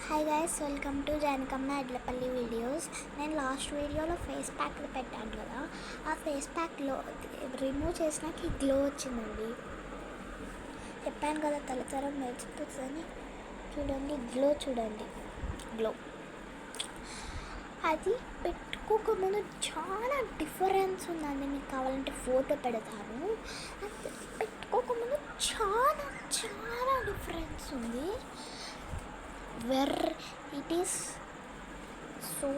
Hi guys, welcome to Janakamma Edlapalli videos. నేను last వీడియోలో face ప్యాక్లు పెట్టాను కదా, ఆ ఫేస్ ప్యాక్లో రిమూవ్ చేసినాక గ్లో వచ్చిందండి. చెప్పాను కదా తలతరం మెరిచిపోతుందని. చూడండి గ్లో, చూడండి గ్లో. అది పెట్టుకోకముందు చాలా డిఫరెన్స్ ఉందండి. మీకు కావాలంటే ఫోటో పెడతాను. అది పెట్టుకోకముందు చాలా చాలా డిఫరెన్స్ ఉంది. It is so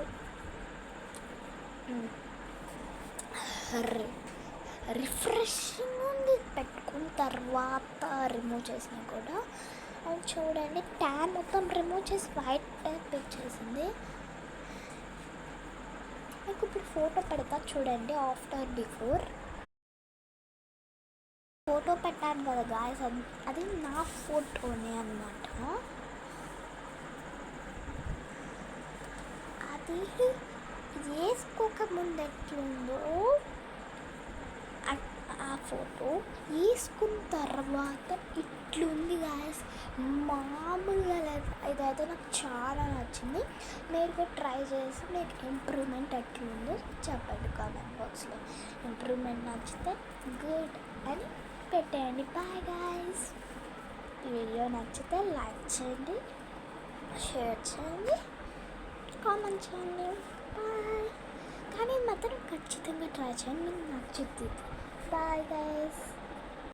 రిఫ్రెషింగ్ ఉంది పెట్టుకున్న తర్వాత. రిమూవ్ చేసినా కూడా అది చూడండి, ట్యాన్ మొత్తం రిమూవ్ చేసి వైట్ టైప్ వచ్చేసింది. మీకు ఇప్పుడు ఫోటో పెడతా చూడండి, ఆఫ్టర్ బిఫోర్. ఫోటో పెట్టాను కదా గాయస్, అది నా ఫోటోనే అన్నమాట. అది వేసుకోకముందు ఎట్లుందో ఆ ఫోటో వేసుకున్న తర్వాత ఇట్లుంది గాయస్, మామూలుగా లేదు. ఇదైతే నాకు చాలా నచ్చింది. మీరు కూడా ట్రై చేసి మీకు ఇంప్రూవ్మెంట్ ఎట్లుందో చెప్పండి కామెంట్ బాక్స్లో. ఇంప్రూవ్మెంట్ నచ్చితే గుడ్ అని పెట్టేయండి. Bye guys. ఈ వీడియో నచ్చితే లైక్ చేయండి, షేర్ చేయండి, కామెంట్ చేయండి. బాయ్. కానీ మాత్రం ఖచ్చితంగా ట్రై చేయండి, మీకు నచ్చుతుంది. Bye guys.